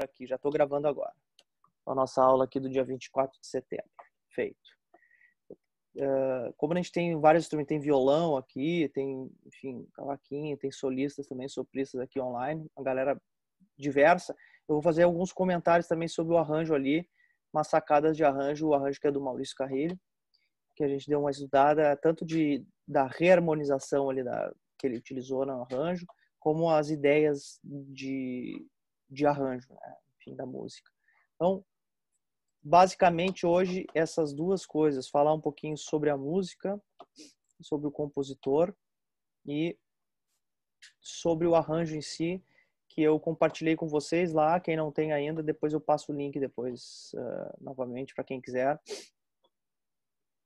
aqui, já estou gravando agora. A nossa aula aqui do dia 24 de setembro. Feito. Como a gente tem vários instrumentos, tem violão aqui, tem, enfim, cavaquinho, tem solistas também, sopristas aqui online, uma galera diversa. Eu vou fazer alguns comentários também sobre o arranjo ali, umas sacadas de arranjo, o arranjo que é do Maurício Carrilho, que a gente deu uma estudada tanto da reharmonização ali que ele utilizou no arranjo, como as ideias de arranjo, né? Enfim, da música. Então, basicamente hoje essas duas coisas, falar um pouquinho sobre a música, sobre o compositor e sobre o arranjo em si, que eu compartilhei com vocês lá. Quem não tem ainda, depois eu passo o link depois novamente para quem quiser.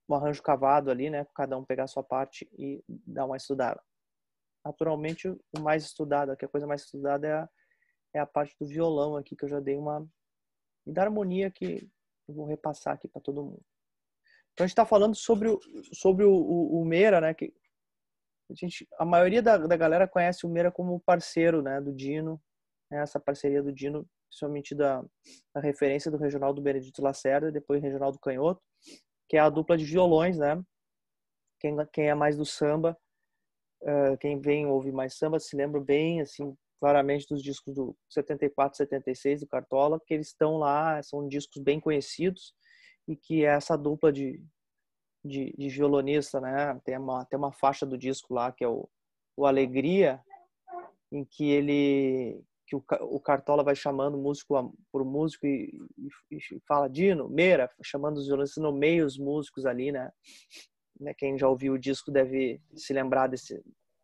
Um arranjo cavado ali, né? Cada um pegar a sua parte e dar uma estudada. Naturalmente, o mais estudado, a coisa mais estudada é a parte do violão aqui, que eu já dei e da harmonia que eu vou repassar aqui para todo mundo. Então a gente está falando sobre o Meira, né? Que a maioria da galera conhece o Meira como parceiro, né? Do Dino, né, essa parceria do Dino, principalmente da referência do Reginaldo Benedito Lacerda e depois Reginaldo Canhoto, que é a dupla de violões, né? Quem é mais do samba, quem vem ouvir mais samba se lembra bem, assim, claramente dos discos do 74, 76 do Cartola, que eles estão lá, são discos bem conhecidos e que é essa dupla de violonista, né? Tem uma faixa do disco lá que é o Alegria, em que o Cartola vai chamando músico por músico e fala Dino, Meira, chamando os violonistas, nomeia os músicos ali, né? Quem já ouviu o disco deve se lembrar desse,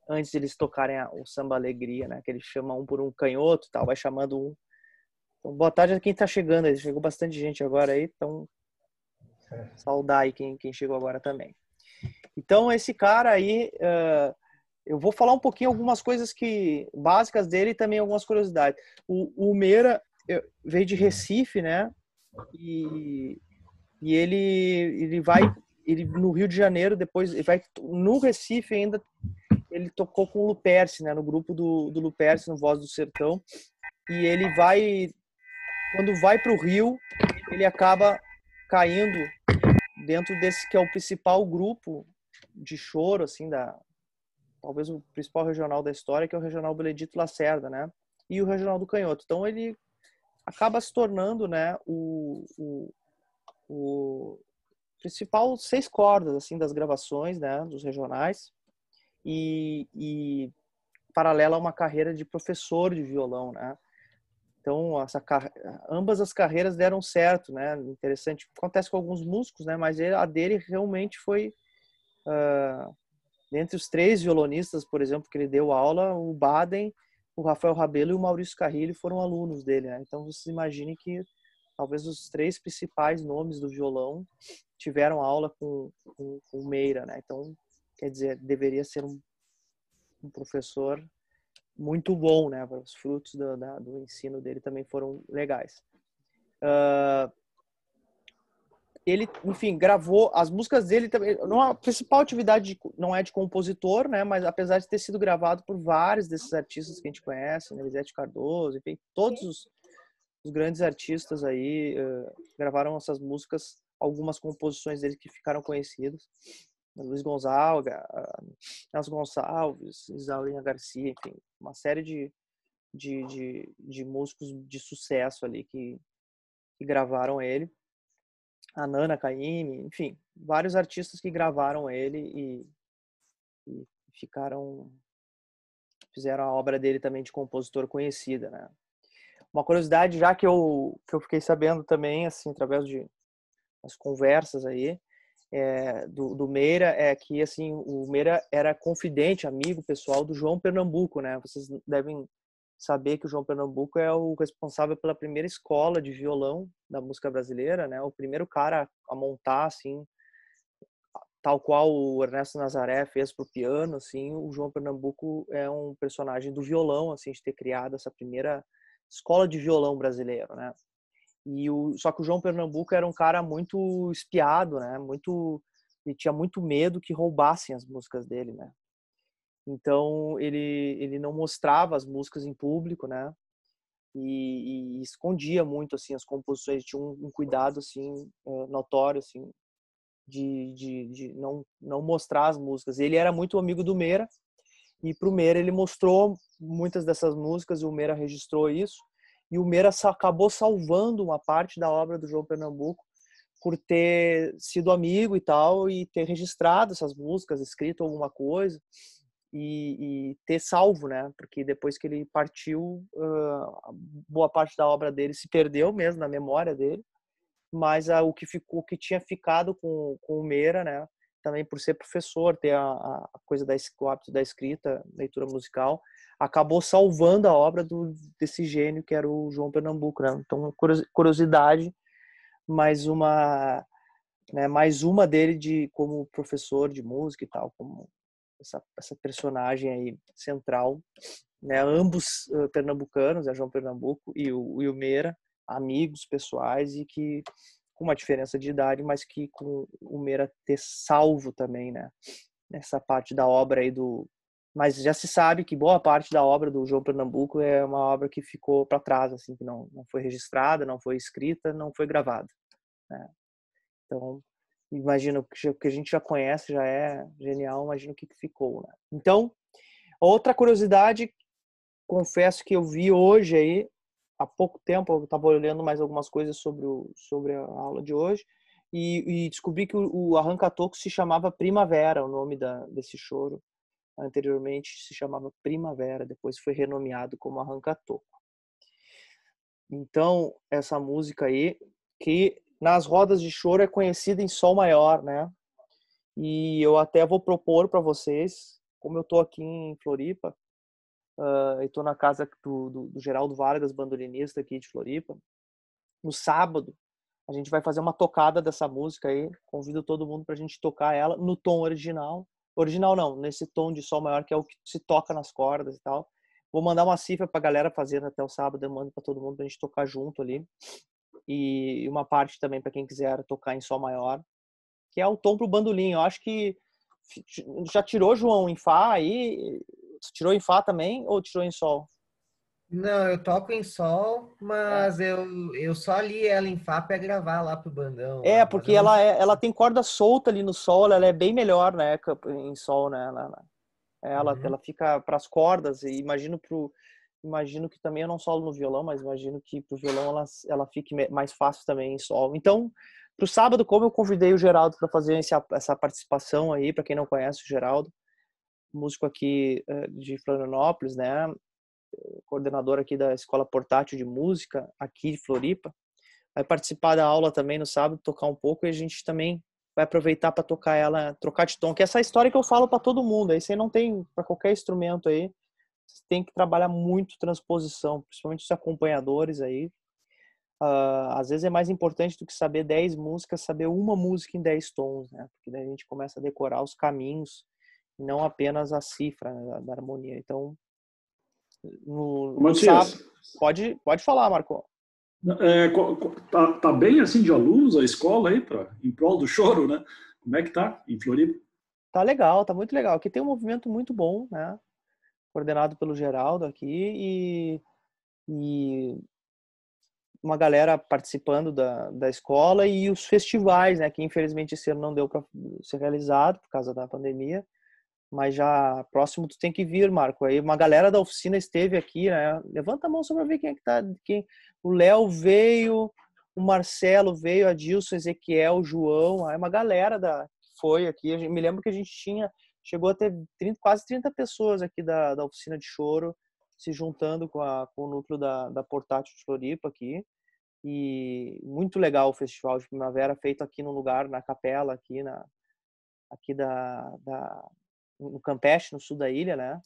antes de eles tocarem o Samba Alegria, né? Que eles chamam um por um canhoto, tal, vai chamando um. Então, boa tarde a quem tá chegando aí, chegou bastante gente agora aí, então saudar aí quem chegou agora também. Então esse cara aí, eu vou falar um pouquinho algumas coisas básicas dele e também algumas curiosidades. O Meira veio de Recife, né? E ele vai no Rio de Janeiro, depois ele vai no Recife ainda. Ele tocou com o Luperce, né? No grupo do Luperce, no Voz do Sertão. E ele quando vai para o Rio, ele acaba caindo dentro desse que é o principal grupo de choro, assim, talvez o principal regional da história, que é o Regional Benedito Lacerda, né? E o Regional do Canhoto. Então ele acaba se tornando, né, o principal 6 cordas, assim, das gravações, né, dos regionais, e paralela a uma carreira de professor de violão, né? Então ambas as carreiras deram certo, né? Interessante. Acontece com alguns músicos, né? Mas a dele realmente foi dentre os 3 violonistas, por exemplo, que ele deu aula, o Baden, o Rafael Rabelo e o Maurício Carrilho foram alunos dele, né? Então vocês imaginem que talvez os 3 principais nomes do violão tiveram aula com o Meira, né? Então, quer dizer, deveria ser um professor muito bom, né? Os frutos do ensino dele também foram legais. Ele, enfim, gravou as músicas dele também. A principal atividade não é de compositor, né? Mas apesar de ter sido gravado por vários desses artistas que a gente conhece, né? Elisete Cardoso, enfim, todos os grandes artistas aí gravaram essas músicas, algumas composições dele que ficaram conhecidas. Luiz Gonzaga, Nelson Gonçalves, Isaurinha Garcia, enfim, uma série de músicos de sucesso ali que gravaram ele. A Nana Caymmi, enfim, vários artistas que gravaram ele e fizeram a obra dele também de compositor conhecida, né? Uma curiosidade, já que eu fiquei sabendo também, assim, através de as conversas aí, do Meira, é que, assim, o Meira era confidente, amigo pessoal do João Pernambuco, né? Vocês devem saber que o João Pernambuco é o responsável pela primeira escola de violão da música brasileira, né? O primeiro cara a montar, assim, tal qual o Ernesto Nazaré fez pro piano, assim, o João Pernambuco é um personagem do violão, assim, de ter criado essa primeira escola de violão brasileiro, né? Só que o João Pernambuco era um cara muito espiado, né? Ele tinha muito medo que roubassem as músicas dele, né? Então ele não mostrava as músicas em público, né? e escondia muito assim as composições, tinha um cuidado assim notório assim de não mostrar as músicas. Ele era muito amigo do Meira, e pro Meira ele mostrou muitas dessas músicas, e o Meira registrou isso, e o Meira acabou salvando uma parte da obra do João Pernambuco por ter sido amigo e tal, e ter registrado essas músicas, escrito alguma coisa, e ter salvo, né? Porque depois que ele partiu, boa parte da obra dele se perdeu mesmo na memória dele, mas o que ficou, o que tinha ficado com o Meira, né? Também por ser professor, ter a coisa o hábito da escrita, leitura musical, acabou salvando a obra desse gênio que era o João Pernambuco, né? Então, curiosidade, mais uma dele como professor de música e tal, como essa personagem aí central, né? Ambos pernambucanos, João Pernambuco e o Meira, amigos pessoais, e que com uma diferença de idade, mas que com o Meira ter salvo também, né? Essa parte da obra aí mas já se sabe que boa parte da obra do João Pernambuco é uma obra que ficou para trás, assim, que não foi registrada, não foi escrita, não foi gravada, né? Então, imagina, o que a gente já conhece já é genial, imagina o que ficou, né? Então, outra curiosidade, confesso que eu vi hoje aí, há pouco tempo, eu estava olhando mais algumas coisas sobre a aula de hoje, e descobri que o Arranca-Toco se chamava Primavera, o nome desse choro. Anteriormente se chamava Primavera, depois foi renomeado como Arranca-Toco. Então, essa música aí, que nas rodas de choro é conhecida em sol maior, né? E eu até vou propor para vocês, como eu tô aqui em Floripa, eu tô na casa do Geraldo Vargas, bandolinista aqui de Floripa. No sábado, a gente vai fazer uma tocada dessa música aí. Convido todo mundo pra gente tocar ela no tom original. Original não, nesse tom de sol maior, que é o que se toca nas cordas e tal. Vou mandar uma cifra pra galera fazer até o sábado, eu mando pra todo mundo pra gente tocar junto ali. E uma parte também pra quem quiser tocar em sol maior, que é o tom pro bandolim. Eu acho que já tirou, João, em Fá aí? Tirou em Fá também ou tirou em Sol? Não, eu toco em sol, É, mas eu só li ela em Fá para gravar lá pro bandão lá, mas porque eu não ela tem corda solta ali no Sol, ela é bem melhor, né, em Sol, né? Ela Uhum. fica para as cordas, e imagino que também eu não solo no violão, mas imagino que pro violão ela fique mais fácil também em Sol. Então, pro sábado, como eu convidei o Geraldo para fazer essa participação aí, para quem não conhece o Geraldo, músico aqui de Florianópolis, né? Coordenador aqui da Escola Portátil de Música, aqui de Floripa, vai participar da aula também no sábado, tocar um pouco, e a gente também vai aproveitar para tocar ela, trocar de tom, que é essa história que eu falo para todo mundo, aí você não tem, para qualquer instrumento aí, você tem que trabalhar muito transposição, principalmente os acompanhadores aí. Às vezes é mais importante do que saber 10 músicas, saber uma música em 10 tons, né? Porque daí a gente começa a decorar os caminhos, e não apenas a cifra, né, da harmonia. Então, no Matias, sábado, pode falar, Marco. tá bem assim de alunos a escola aí, em prol do choro, né? Como é que tá em Floripa? Tá legal, tá muito legal. Aqui tem um movimento muito bom, né? Coordenado pelo Geraldo aqui, e uma galera participando da escola, e os festivais, né? Que infelizmente esse ano não deu para ser realizado por causa da pandemia, mas já próximo tu tem que vir, Marco. Aí uma galera da oficina esteve aqui, né? Levanta a mão só para ver quem é que tá. O Léo veio, o Marcelo veio, a Dilson, Ezequiel, o João, aí uma galera foi aqui. Me lembro que a gente chegou a ter quase 30 pessoas aqui da oficina de choro se juntando com o núcleo da Portátil de Floripa aqui. E muito legal o festival de primavera, feito aqui no lugar, na capela, aqui no Campeche, no sul da ilha, né?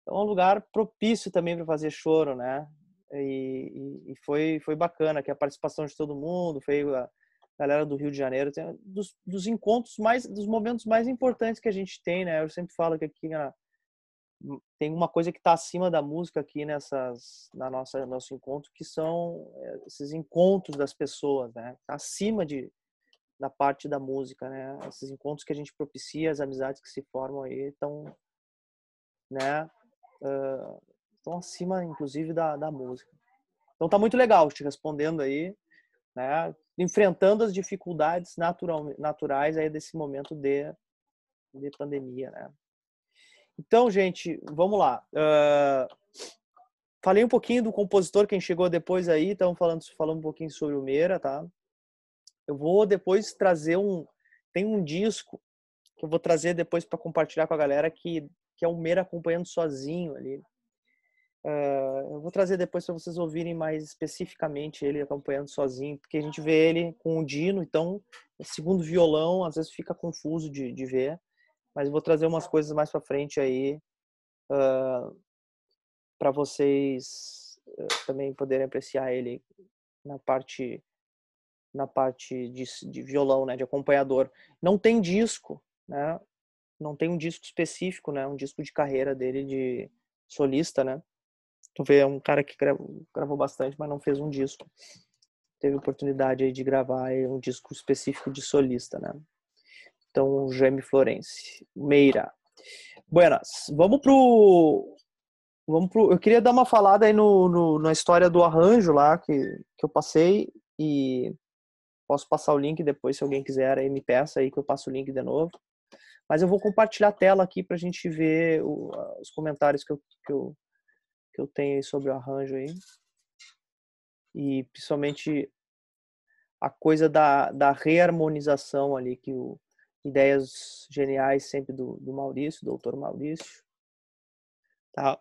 Então é um lugar propício também para fazer choro, né? E foi bacana, que a participação de todo mundo, foi a galera do Rio de Janeiro, dos encontros dos momentos mais importantes que a gente tem, né? Eu sempre falo que aqui tem uma coisa que está acima da música aqui na nosso encontro, que são esses encontros das pessoas, né? Tá acima da parte da música, né? Esses encontros que a gente propicia, as amizades que se formam aí estão, né? Estão acima, inclusive, da música. Então tá muito legal te respondendo aí, né? Enfrentando as dificuldades naturais aí desse momento de pandemia, né? Então, gente, vamos lá. Falei um pouquinho do compositor, quem chegou depois aí, estamos falando um pouquinho sobre o Meira, tá? Eu vou depois trazer tem um disco que eu vou trazer depois para compartilhar com a galera que é o Meira acompanhando sozinho ali. Eu vou trazer depois para vocês ouvirem mais especificamente ele acompanhando sozinho, porque a gente vê ele com o Dino, então, segundo violão, às vezes fica confuso de ver, mas eu vou trazer umas coisas mais para frente aí para vocês também poderem apreciar ele na parte de violão, né, de acompanhador. Não tem disco, né? Não tem um disco específico, né? Um disco de carreira dele de solista, né? Tu vê, é um cara que gravou bastante, mas não fez um disco. Teve oportunidade aí de gravar um disco específico de solista, né? Então, Jaime Florence. Meira. Buenas. Vamos pro... Eu queria dar uma falada aí na história do arranjo lá que eu passei e posso passar o link depois se alguém quiser aí me peça aí que eu passo o link de novo. Mas eu vou compartilhar a tela aqui pra gente ver os comentários que eu tenho aí sobre o arranjo aí. E principalmente a coisa da reharmonização ali, ideias geniais sempre do Maurício, do doutor Maurício. Tá?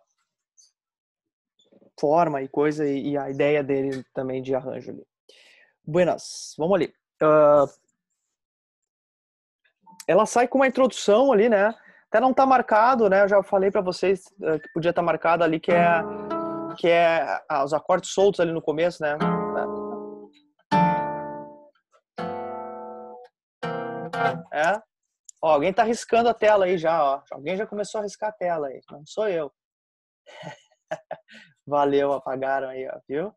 Forma e coisa, e a ideia dele também de arranjo ali. Buenas, vamos ali. Ela sai com uma introdução ali, né? Até não tá marcado, né? Eu já falei para vocês que podia estar marcado ali, que é os acordes soltos ali no começo, né? Ó, alguém tá riscando a tela aí já, ó. Alguém já começou a riscar a tela aí. Não sou eu. Valeu, apagaram aí, ó, viu?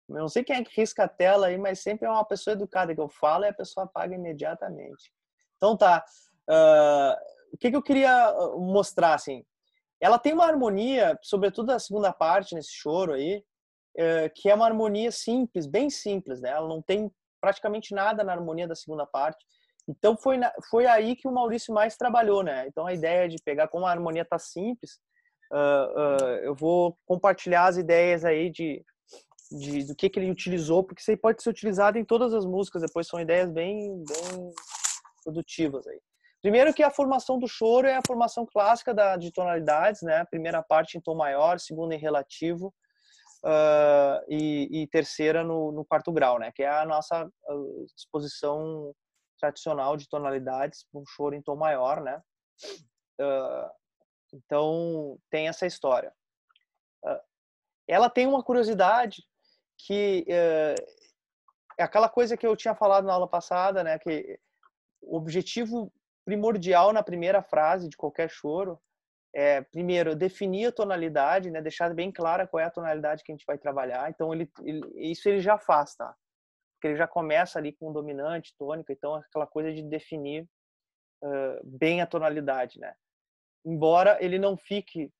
Eu não sei quem é que risca a tela aí, mas sempre é uma pessoa educada que eu falo e a pessoa apaga imediatamente. Então tá. O que eu queria mostrar, assim? Ela tem uma harmonia, sobretudo a segunda parte nesse choro aí, que é uma harmonia simples, bem simples, né? Ela não tem praticamente nada na harmonia da segunda parte. Então foi aí que o Maurício mais trabalhou, né? Então a ideia de pegar, como a harmonia tá simples, eu vou compartilhar as ideias aí do que ele utilizou, porque isso aí pode ser utilizado em todas as músicas, depois são ideias bem produtivas aí. Primeiro que a formação do choro é a formação clássica de tonalidades, né? Primeira parte em tom maior, segunda em relativo, e terceira no quarto grau, né? Que é a nossa disposição tradicional de tonalidades, um choro em tom maior, né? Então tem essa história. Ela tem uma curiosidade que é aquela coisa que eu tinha falado na aula passada, né? Que o objetivo primordial na primeira frase de qualquer choro é, primeiro, definir a tonalidade, né? Deixar bem clara qual é a tonalidade que a gente vai trabalhar. Então, isso ele já faz, tá? Porque ele já começa ali com dominante, tônica. Então, aquela coisa de definir bem a tonalidade, né? Embora ele não fique,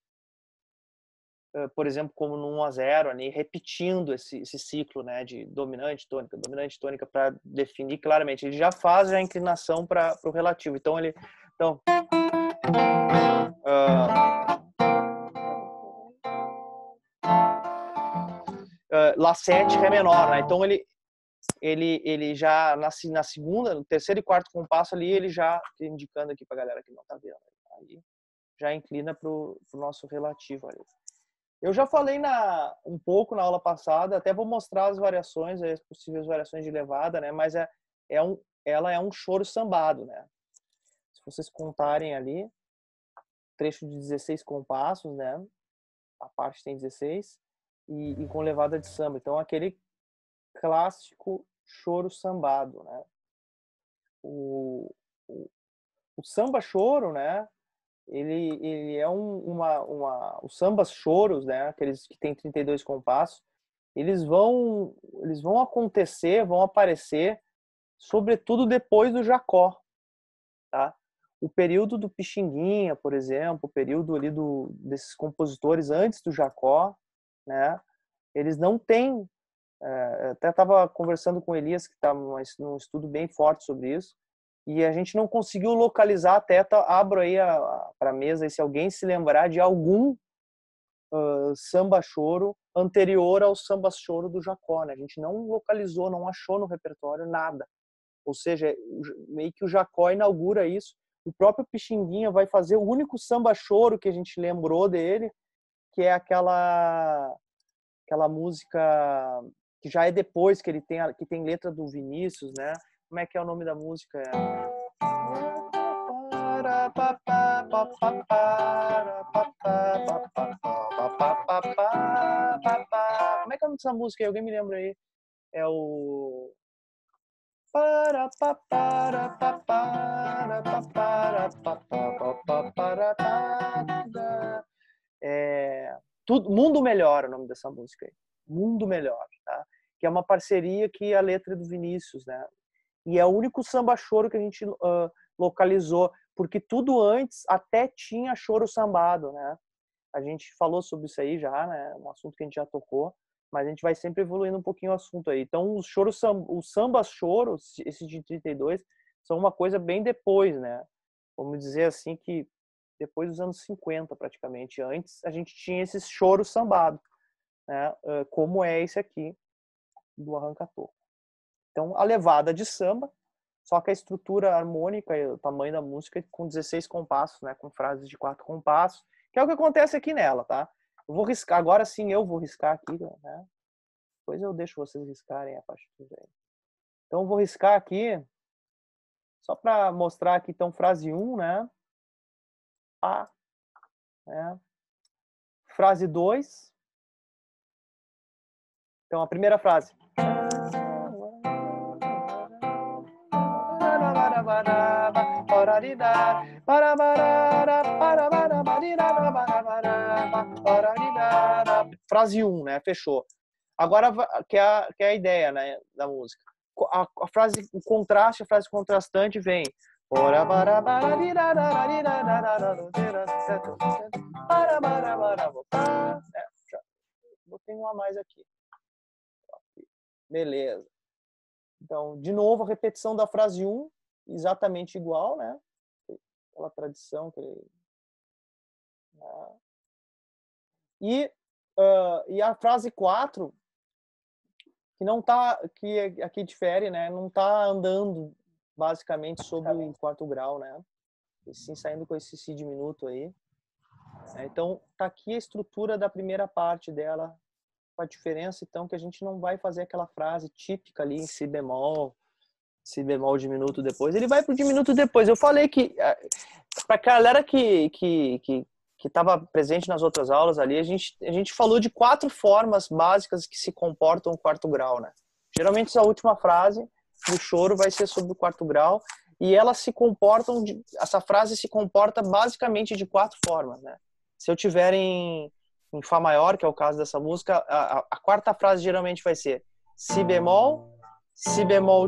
por exemplo, como no 1-0, ali, repetindo esse ciclo, né? De dominante, tônica, para definir claramente. Ele já faz a inclinação para o relativo. Então, Lá 7, Ré menor, né? Então ele já na segunda, no terceiro e quarto compasso ali, ele já, indicando aqui pra galera que não tá vendo, aí já inclina pro nosso relativo ali. Eu já falei um pouco na aula passada, até vou mostrar as variações, as possíveis variações de levada, né? Mas ela é um choro sambado, né? Se vocês contarem ali, trecho de 16 compassos, né? A parte tem 16 e com levada de samba. Então aquele clássico choro sambado, né? O samba choro, né? Ele é os sambas choros, né? Aqueles que tem 32 compassos, eles vão acontecer, vão aparecer, sobretudo depois do Jacó, tá? O período do Pixinguinha, por exemplo, o período ali desses compositores antes do Jacó, né? Eles não têm Até estava conversando com o Elias, que está num estudo bem forte sobre isso, e a gente não conseguiu localizar, até abro aí para a mesa, e se alguém se lembrar de algum samba-choro anterior ao samba-choro do Jacó, né? A gente não localizou, não achou no repertório nada. Ou seja, meio que o Jacó inaugura isso. O próprio Pixinguinha vai fazer o único samba-choro que a gente lembrou dele, que é aquela música que já é depois que ele tem que tem letra do Vinícius, né? Como é que é o nome da música? Como é que é o nome dessa música aí? Alguém me lembra aí? É o Mundo Melhor é o nome dessa música aí. Mundo Melhor, tá? Que é uma parceria que a letra é do Vinícius, né? E é o único samba-choro que a gente localizou, porque tudo antes até tinha choro sambado, né? A gente falou sobre isso aí já, né? Um assunto que a gente já tocou, mas a gente vai sempre evoluindo um pouquinho o assunto aí. Então, os sambas-choros, esses de 32, são uma coisa bem depois, né? Vamos dizer assim que depois dos anos 50, praticamente. Antes, a gente tinha esses choros sambados, né? Como é esse aqui, do Arranca-Toco. Então, a levada de samba, só que a estrutura harmônica e o tamanho da música com 16 compassos, né? Com frases de 4 compassos, que é o que acontece aqui nela, tá? Eu vou riscar, agora sim eu vou riscar aqui, né? Depois eu deixo vocês riscarem a partitura aí. Então, eu vou riscar aqui, só para mostrar aqui, então, frase 1, né? Pá, né? Frase 2. Então, a primeira frase. Frase 1, né? Fechou. Agora, que é a ideia, né, da música. A frase, o contraste, a frase contrastante vem. Botei um a mais aqui. Beleza. Então, de novo, a repetição da frase 1, exatamente igual, né? Aquela tradição que ele... E a frase 4, que não tá, que aqui difere, né? Não tá andando basicamente sobre o quarto grau, né? E sim saindo com esse si diminuto aí. Então, tá aqui a estrutura da primeira parte dela, com a diferença, então, que a gente não vai fazer aquela frase típica ali em si bemol diminuto depois. Ele vai pro diminuto depois. Eu falei que, pra galera que estava presente nas outras aulas ali, a gente falou de 4 formas básicas que se comportam o quarto grau, né? Geralmente essa última frase do choro vai ser sobre o quarto grau e elas se comportam, essa frase se comporta basicamente de 4 formas, né? Se eu tiver em Fá maior, que é o caso dessa música, a quarta frase geralmente vai ser si bemol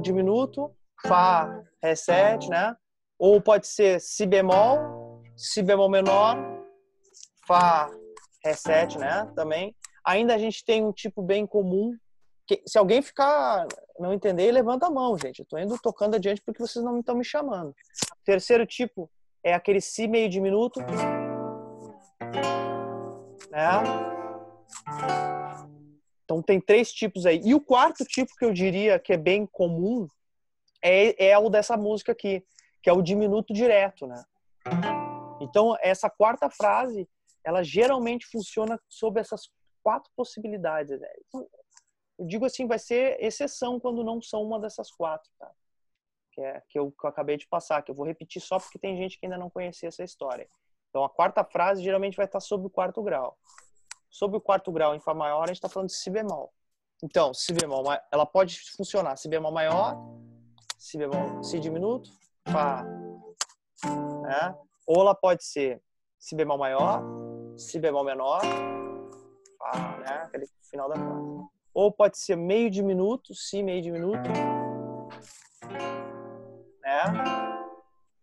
diminuto, Fá, Ré7, né? Ou pode ser si bemol menor, Fá, Ré7, né? Também. Ainda a gente tem um tipo bem comum, que se alguém não entender, levanta a mão, gente. Eu tô indo tocando adiante porque vocês não estão me chamando. O terceiro tipo é aquele si meio diminuto, né? Então tem 3 tipos aí. E o quarto tipo que eu diria que é bem comum é o dessa música aqui, que é o diminuto direto, né? Então essa quarta frase, ela geralmente funciona sob essas 4 possibilidades, né? Então, eu digo assim, vai ser exceção quando não são uma dessas 4, tá? Que eu acabei de passar, que eu vou repetir só porque tem gente que ainda não conhecia essa história. Então a quarta frase geralmente vai estar sob o quarto grau. Sob o quarto grau em Fá maior, a gente está falando de si bemol. Então, si bemol, ela pode funcionar si bemol maior, si bemol, si diminuto, Fá, né? Ou ela pode ser si bemol maior, si bemol menor, Fá, né? Aquele final da frase. Ou pode ser meio diminuto, si meio diminuto, né?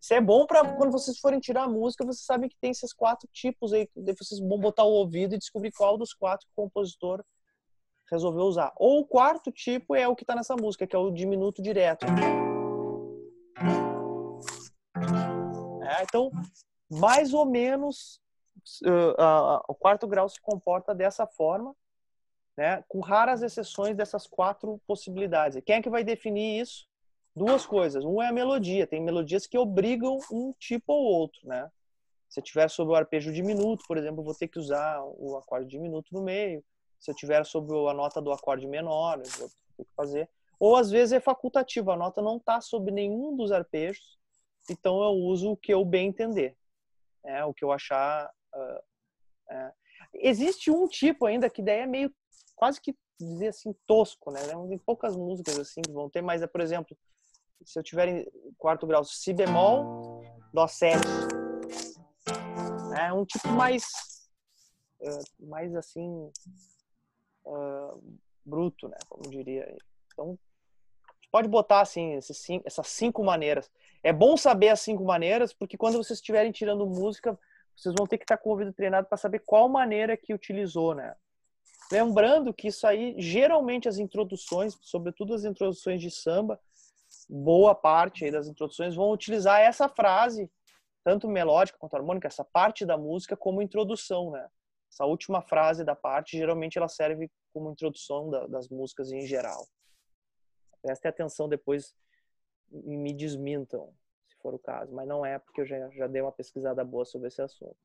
Isso é bom para quando vocês forem tirar a música, vocês sabem que tem esses 4 tipos aí, vocês vão botar o ouvido e descobrir qual dos 4 que o compositor resolveu usar. Ou o quarto tipo é o que está nessa música, que é o diminuto direto. Então, mais ou menos, o quarto grau se comporta dessa forma, né? Com raras exceções dessas 4 possibilidades. Quem é que vai definir isso? 2 coisas. Um é a melodia. Tem melodias que obrigam um tipo ou outro, né? Se eu tiver sobre o arpejo diminuto, por exemplo, eu vou ter que usar o acorde diminuto no meio. Se eu tiver sobre a nota do acorde menor, eu vou ter que fazer. Ou às vezes é facultativo, a nota não está sob nenhum dos arpejos, então eu uso o que eu bem entender, o que eu achar. Existe um tipo ainda que daí é meio quase que dizer assim tosco, né? Tem poucas músicas assim que vão ter, mas é, por exemplo, se eu tiver em quarto grau, si bemol, dó 7, é um tipo mais assim bruto, né? Como diria. Então pode botar assim essas 5 maneiras. É bom saber as 5 maneiras, porque quando vocês estiverem tirando música, vocês vão ter que estar com o ouvido treinado para saber qual maneira que utilizou, né? Lembrando que isso aí, geralmente as introduções, sobretudo as introduções de samba, boa parte aí das introduções vão utilizar essa frase, tanto melódica quanto harmônica, essa parte da música como introdução, né? Essa última frase da parte, geralmente ela serve como introdução das músicas em geral. Prestem atenção depois e me desmintam, se for o caso. Mas não é, porque eu já dei uma pesquisada boa sobre esse assunto.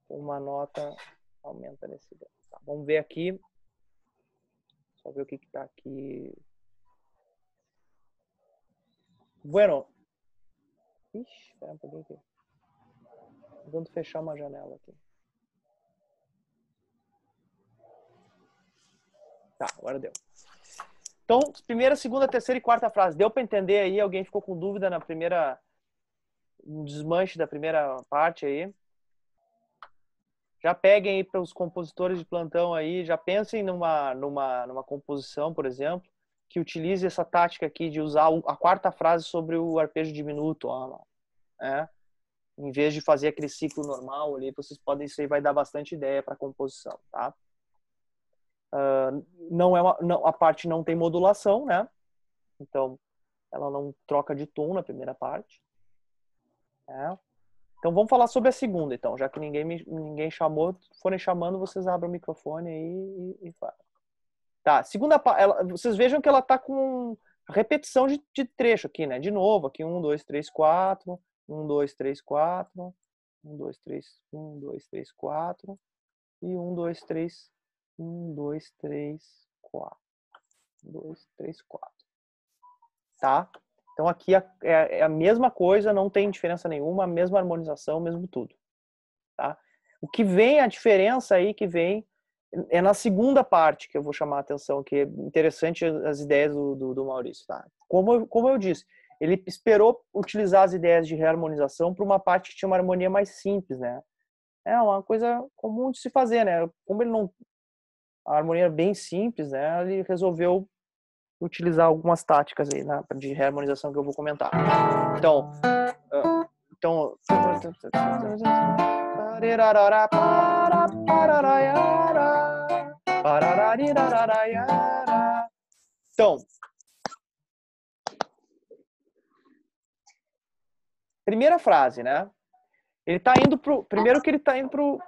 Uma nota aumenta nesse grau. Tá, vamos ver aqui. Só ver o que está aqui. Bueno. Ixi, espera um pouquinho aqui. Tentando fechar uma janela aqui. Tá, agora deu. Então, primeira, segunda, terceira e quarta frase. Deu para entender aí? Alguém ficou com dúvida na primeira... Um desmanche da primeira parte aí? Já peguem aí para os compositores de plantão aí, já pensem numa composição, por exemplo, que utilize essa tática aqui de usar a quarta frase sobre o arpejo diminuto, em vez de fazer aquele ciclo normal ali, vocês podem, isso aí vai dar bastante ideia para a composição, tá? A parte não tem modulação, né? Então, ela não troca de tom na primeira parte. Então, vamos falar sobre a segunda, então. Já que ninguém chamou, forem chamando, vocês abrem o microfone aí e falam. Tá, segunda parte, vocês vejam que ela tá com repetição de trecho aqui, né? De novo, aqui 1, 2, 3, 4, 1, 2, 3, 4, 1, 2, 3, 1, 2, 3, 4 e 1, 2, 3, 1, 2, 3, 4, 1, 2, 3, 4. Tá? Então aqui é a mesma coisa, não tem diferença nenhuma, a mesma harmonização, mesmo tudo. Tá? O que vem, a diferença aí que vem é na segunda parte que eu vou chamar a atenção, que é interessante as ideias do Maurício. Tá? Como eu disse, ele esperou utilizar as ideias de reharmonização para uma parte que tinha uma harmonia mais simples, né? É uma coisa comum de se fazer, né? Como ele não... A harmonia é bem simples, né? Ele resolveu utilizar algumas táticas aí, né, de reharmonização que eu vou comentar. Então, primeira frase, né? Ele tá indo pro... Primeiro que ele tá indo pro...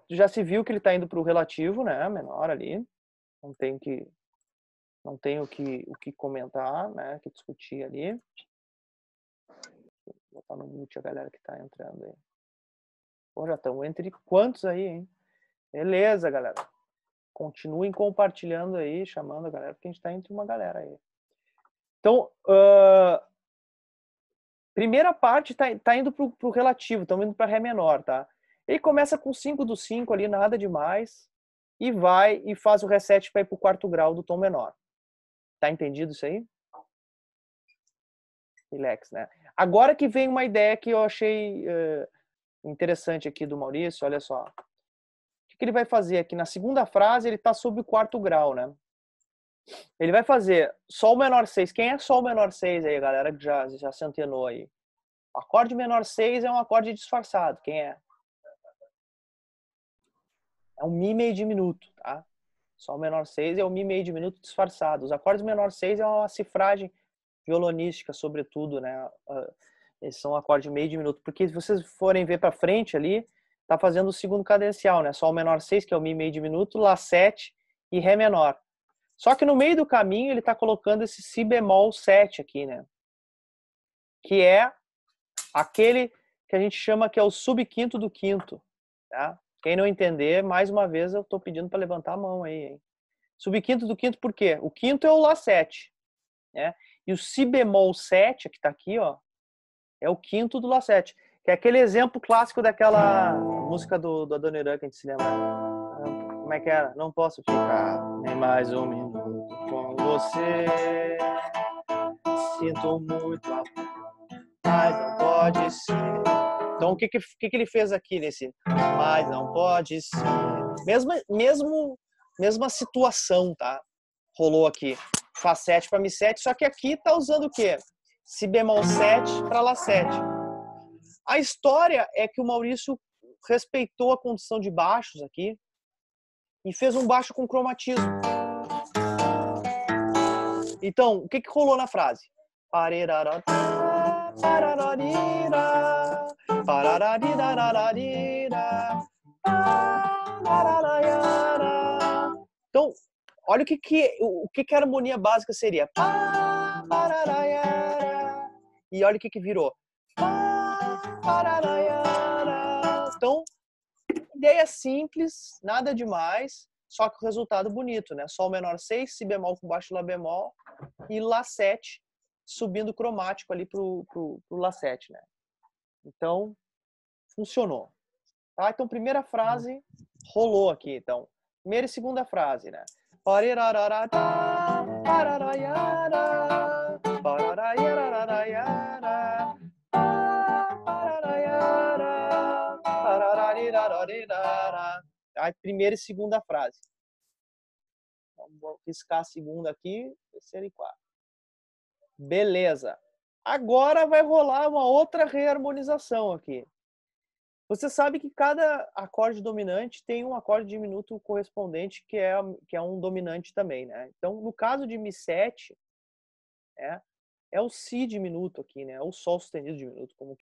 Já se viu que ele tá indo pro relativo, né? Menor ali. Não tem o que comentar, né? Que discutir ali. Vou botar no mute a galera que tá entrando aí. Pô, já estão entre quantos aí, hein? Beleza, galera. Continuem compartilhando aí, chamando a galera, porque a gente tá entre uma galera aí. Então, primeira parte tá indo pro relativo, estamos indo para Ré menor, tá? Ele começa com 5 do 5 ali, nada demais, e vai e faz o reset para ir pro quarto grau do tom menor. Tá entendido isso aí? Relax, né? Agora que vem uma ideia que eu achei interessante aqui do Maurício, olha só. O que ele vai fazer aqui? Na segunda frase, ele tá sob o quarto grau, né? Ele vai fazer Sol menor 6. Quem é Sol menor 6 aí, galera, que já se antenou aí? O acorde menor 6 é um acorde disfarçado. Quem é? É um Mi meio diminuto, tá? Sol menor 6 é o Mi meio diminuto disfarçado. Os acordes menor 6 é uma cifragem violonística, sobretudo, né? Eles são acordes meio diminuto. Porque se vocês forem ver para frente ali, tá fazendo o segundo cadencial, né? Sol menor 6, que é o Mi meio diminuto, Lá 7 e Ré menor. Só que no meio do caminho ele tá colocando esse Si bemol 7 aqui, né? Que é aquele que a gente chama que é o subquinto do quinto, tá? Quem não entender, mais uma vez eu tô pedindo para levantar a mão aí, hein? Subquinto do quinto por quê? O quinto é o Lá 7, né? E o Si bemol 7, que tá aqui, ó, é o quinto do Lá 7, que é aquele exemplo clássico daquela música do Adoniran que a gente se lembra. Como é que era? Não posso ficar nem mais um minuto com você. Sinto muito amor, mas não pode ser. Então, o que ele fez aqui nesse? Mas não pode ser. Mesma situação, tá? Rolou aqui. Fá 7 para Mi 7, só que aqui tá usando o quê? Si bemol 7 para Lá 7. A história é que o Maurício respeitou a condição de baixos aqui e fez um baixo com cromatismo. Então, o que rolou na frase? Então, olha o que a harmonia básica seria. E olha o que virou. Então, ideia simples, nada demais, só que o resultado bonito, né? Sol menor 6, Si bemol com baixo Lá bemol e Lá 7 subindo cromático ali pro Lá 7, né? Então, funcionou. Tá? Então, primeira frase rolou aqui, então. Primeira e segunda frase, né? Aí, primeira e segunda frase. Então, vou riscar a segunda aqui, terceira e quarta. Beleza. Agora vai rolar uma outra reharmonização aqui. Você sabe que cada acorde dominante tem um acorde diminuto correspondente que é um dominante também, né? Então, no caso de Mi 7, é o Si diminuto aqui, né? O Sol sustenido diminuto, como